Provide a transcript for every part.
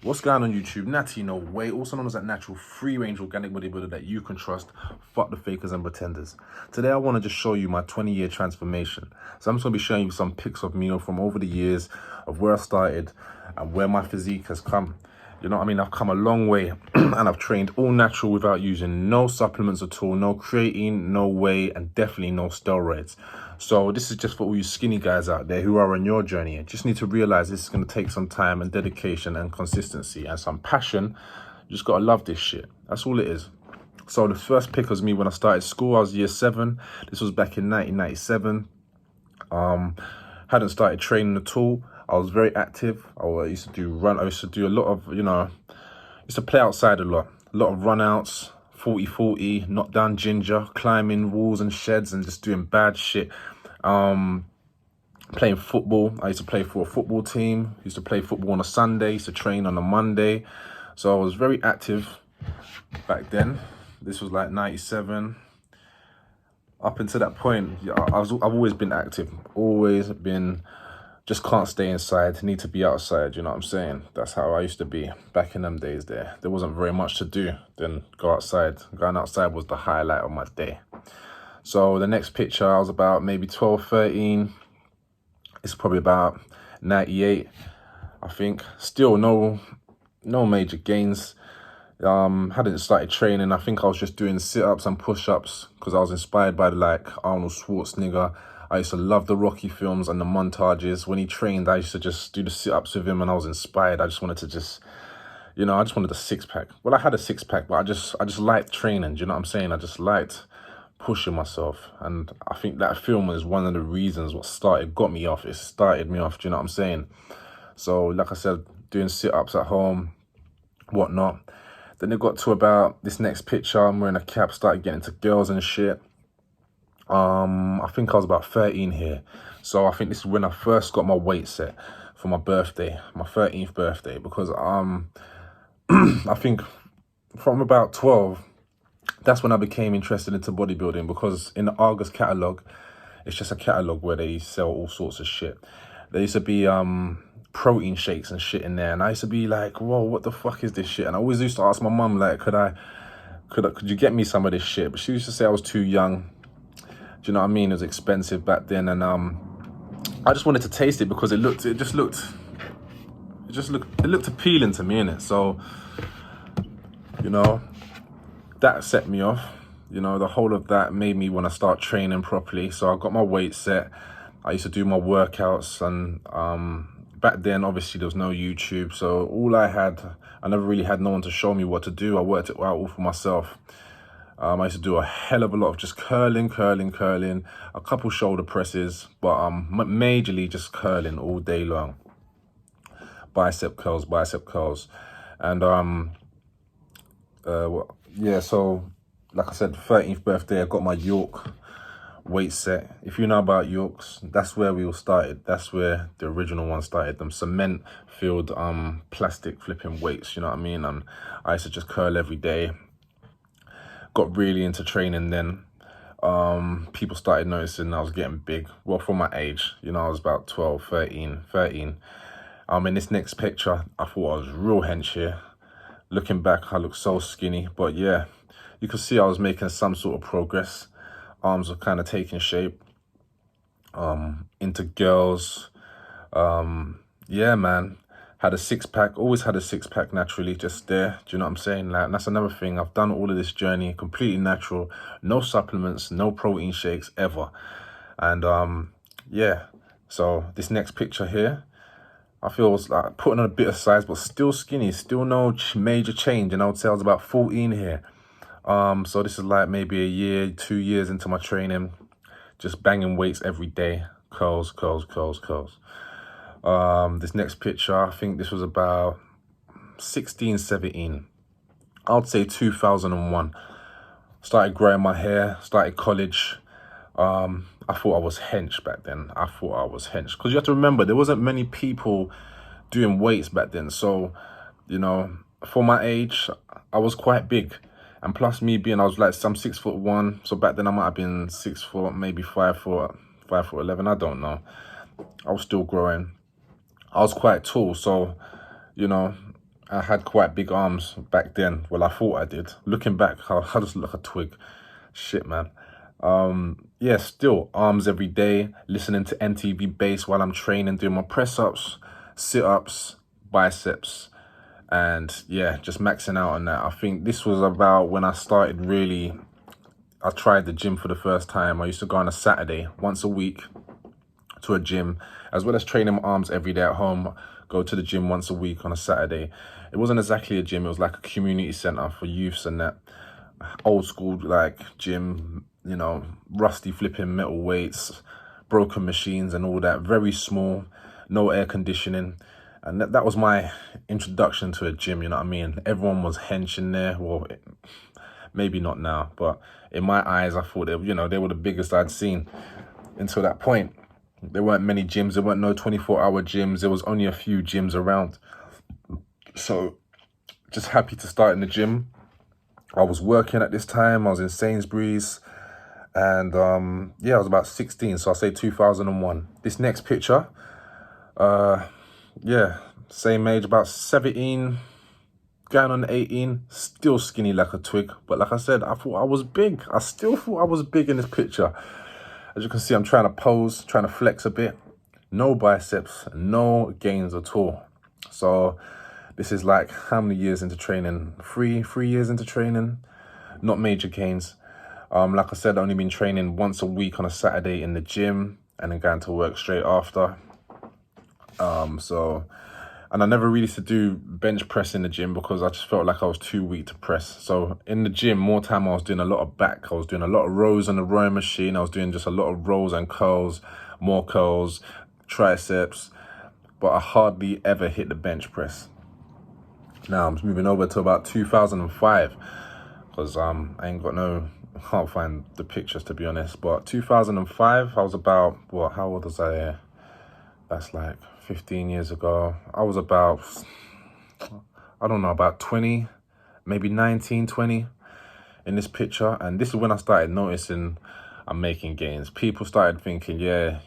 What's going on YouTube? Natty No Way, also known as that natural free-range organic bodybuilder that you can trust. Fuck the fakers and pretenders. Today I want to just show you my 20-year transformation. So I'm just going to be showing you some pics of me from over the years, of where I started and where my physique has come. You know what I mean? I've come a long way and I've trained all natural without using no supplements at all, no creatine, no whey, and definitely no steroids. So this is just for all you skinny guys out there who are on your journey. You just need to realize this is going to take some time and dedication and consistency and some passion. You just got to love this shit. That's all it is. So the first pic was me when I started school. I was year 7. This was back in 1997. Hadn't started training at all. I was very active. I used to do I used to do a lot of, used to play outside a lot of run outs, 40-40, knock down ginger, climbing walls and sheds and just doing bad shit. Playing football. I used to play for a football team. Used to play football on a Sunday, used to train on a Monday. So I was very active back then. This was like 97. Up until that point, I've always been active. Always been, just can't stay inside, need to be outside, you know what I'm saying? That's how I used to be back in them days there. There wasn't very much to do, then go outside. Going outside was the highlight of my day. So the next picture, I was about maybe 12, 13. It's probably about 98, I think. Still no major gains. Hadn't started training. I think I was just doing sit-ups and push-ups because I was inspired by like Arnold Schwarzenegger. I used to love the Rocky films and the montages. When he trained, I used to just do the sit-ups with him and I was inspired. I just wanted to just, I just wanted a six-pack. Well, I had a six-pack, but I just liked training. Do you know what I'm saying? I just liked pushing myself. And I think that film is one of the reasons what got me off. It started me off, do you know what I'm saying? So, like I said, doing sit-ups at home, whatnot. Then it got to about this next picture. I'm wearing a cap, started getting into girls and shit. I think I was about 13 here. So I think this is when I first got my weight set for my birthday, my 13th birthday, because I think from about 12, that's when I became interested into bodybuilding, because in the Argus catalog, it's just a catalog where they sell all sorts of shit. There used to be protein shakes and shit in there, and I used to be like, whoa, what the fuck is this shit? And I always used to ask my mum, like, could you get me some of this shit? But she used to say I was too young. Do you know what I mean? It was expensive back then, and I just wanted to taste it because it looked appealing to me, innit? So, that set me off. The whole of that made me want to start training properly. So I got my weight set. I used to do my workouts, and back then, obviously, there was no YouTube. So all I never really had no one to show me what to do. I worked it out all for myself. I used to do a hell of a lot of just curling, a couple shoulder presses, but majorly just curling all day long. Bicep curls. And yeah, so like I said, 13th birthday, I got my York weight set. If you know about Yorks, that's where we all started. That's where the original one started. Them cement filled plastic flipping weights, you know what I mean? And I used to just curl every day. Got really into training then. People started noticing I was getting big. Well, for my age, I was about 12, 13. In this next picture, I thought I was real hench here. Looking back, I look so skinny. But yeah, you could see I was making some sort of progress. Arms were kind of taking shape. Into girls. Yeah, man. Had a six-pack, always had a six-pack naturally, just there. Do you know what I'm saying? Like, that's another thing. I've done all of this journey completely natural, no supplements, no protein shakes ever. And yeah, so this next picture here, I feel it's like putting on a bit of size, but still skinny, still no major change. And I would say I was about 14 here. So this is like maybe a year, 2 years into my training, just banging weights every day, curls. This next picture, I think this was about 16, 17. I would say 2001. Started growing my hair, started college. I thought I was hench back then. Because you have to remember, there wasn't many people doing weights back then. So, for my age, I was quite big. And plus me being, I was like some 6'1". So back then I might have been 6 foot, maybe 5 foot, 5'11". I don't know. I was still growing. I was quite tall, so, I had quite big arms back then. Well, I thought I did. Looking back, I just look like a twig. Shit, man. Yeah, still arms every day, listening to MTV bass while I'm training, doing my press-ups, sit-ups, biceps, and yeah, just maxing out on that. I think this was about when I started really, I tried the gym for the first time. I used to go on a Saturday, once a week, to a gym, as well as training my arms every day at home. Go to the gym once a week on a Saturday. It wasn't exactly a gym, it was like a community center for youths and that. Old school like gym, you know, rusty flipping metal weights, broken machines and all that. Very small, no air conditioning. And that was my introduction to a gym, you know what I mean? Everyone was hench in there. Well, maybe not now, but in my eyes, I thought, they were the biggest I'd seen until that point. There weren't many gyms. There weren't no 24-hour gyms. There was only a few gyms around. So just happy to start in the gym. I was working at this time. I was in Sainsbury's. And yeah, I was about 16. So I'll say 2001. This next picture, yeah, same age, about 17, going on 18, still skinny like a twig. But like I said, I thought I was big. I still thought I was big in this picture. As you can see, I'm trying to pose, trying to flex a bit. No biceps, no gains at all. So this is like how many years into training? Three years into training, not major gains. Like I said, I've only been training once a week on a Saturday in the gym and then going to work straight after. And I never really used to do bench press in the gym because I just felt like I was too weak to press. So in the gym, more time I was doing a lot of back. I was doing a lot of rows on the rowing machine. I was doing just a lot of rows and curls, more curls, triceps, but I hardly ever hit the bench press. Now I'm moving over to about 2005 because I can't find the pictures to be honest. But 2005, I was about, how old was I? That's like 15 years ago. I was about, I don't know, about 20, maybe 19, 20 in this picture. And this is when I started noticing I'm making gains. People started thinking, yeah,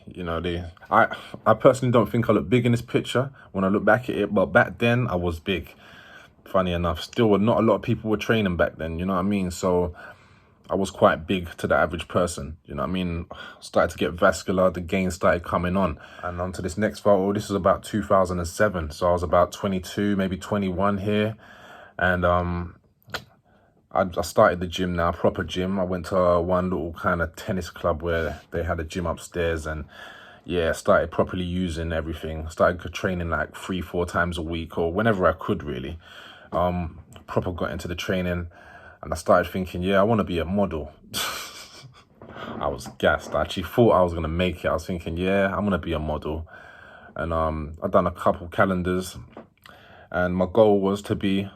I personally don't think I look big in this picture when I look back at it, but back then I was big. Funny enough, still not a lot of people were training back then, you know what I mean? So I was quite big to the average person, you know what I mean? Started to get vascular, the gains started coming on. And on to this next photo, this is about 2007. So I was about 22, maybe 21 here. And I started the gym now, proper gym. I went to one little kind of tennis club where they had a gym upstairs and yeah, started properly using everything. Started training like 3-4 times a week or whenever I could really. Proper got into the training. And I started thinking, yeah, I want to be a model. I was gassed. I actually thought I was going to make it. I was thinking, yeah, I'm going to be a model. And I've done a couple calendars. And my goal was to be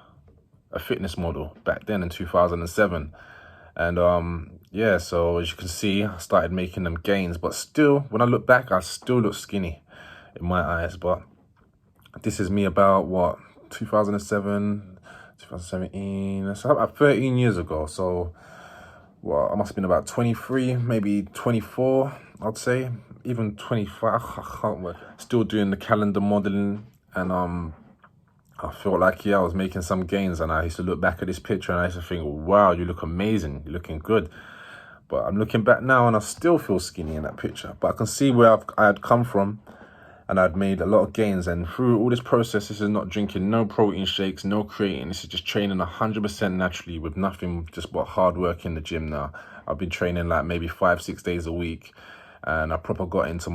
a fitness model back then in 2007. And yeah, so as you can see, I started making them gains. But still, when I look back, I still look skinny in my eyes. But this is me about, 2007... 2017, that's about 13 years ago. So, I must have been about 23, maybe 24, I'd say, even 25. I can't work. Still doing the calendar modeling, and I felt like, yeah, I was making some gains, and I used to look back at this picture, and I used to think, wow, you look amazing, you're looking good. But I'm looking back now, and I still feel skinny in that picture. But I can see where I had come from, and I'd made a lot of gains. And through all this process, this is not drinking no protein shakes, no creatine. This is just training 100% naturally with nothing, just but hard work in the gym now. I've been training like maybe 5-6 days a week, and I proper got into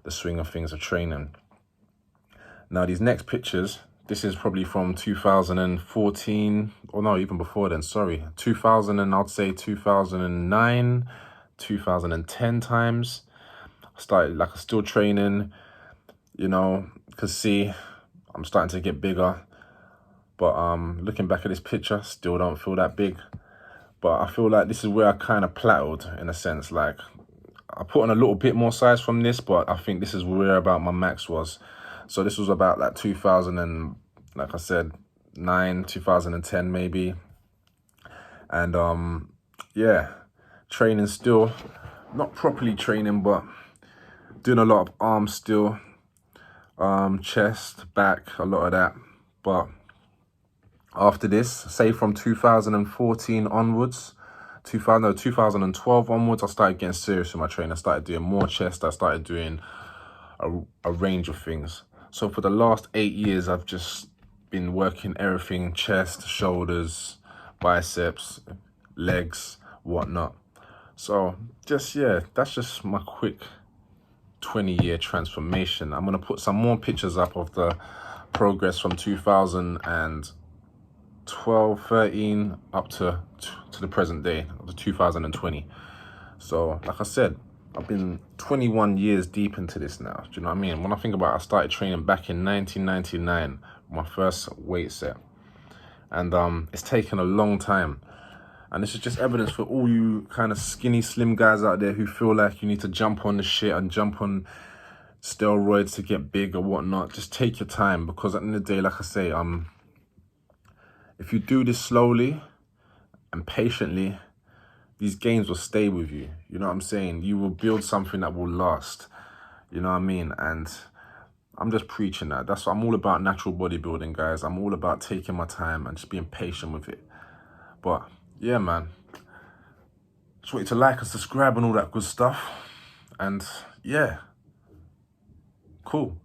the swing of things of training. Now these next pictures, this is probably from 2014, or no, even before then, sorry. 2000 and I'd say 2009, 2010 times. I started like still training. You know, because see, I'm starting to get bigger, but looking back at this picture, still don't feel that big. But I feel like this is where I kind of plateaued in a sense. Like I put on a little bit more size from this, but I think this is where about my max was. So this was about like 2000 and, like I said, 2010 maybe. And yeah, training still, not properly training, but doing a lot of arms still. Chest, back, a lot of that. But After this, say from 2014 onwards, 2012 onwards, I started getting serious with my training. I started doing more chest. I started doing a range of things. So for the last 8 years, I've just been working everything: chest, shoulders, biceps, legs, whatnot. So just, yeah, that's just my quick 20-year transformation. I'm going to put some more pictures up of the progress from 2012, 13 up to the present day, of the 2020. So like I said, I've been 21 years deep into this now. Do you know what I mean? When I think about it, I started training back in 1999, my first weight set. And it's taken a long time. And this is just evidence for all you kind of skinny, slim guys out there who feel like you need to jump on the shit and jump on steroids to get big or whatnot. Just take your time, because at the end of the day, like I say, if you do this slowly and patiently, these gains will stay with you. You know what I'm saying? You will build something that will last. You know what I mean? And I'm just preaching that. That's what I'm all about, natural bodybuilding, guys. I'm all about taking my time and just being patient with it. But yeah, man. Just want you to like and subscribe and all that good stuff. And yeah, cool.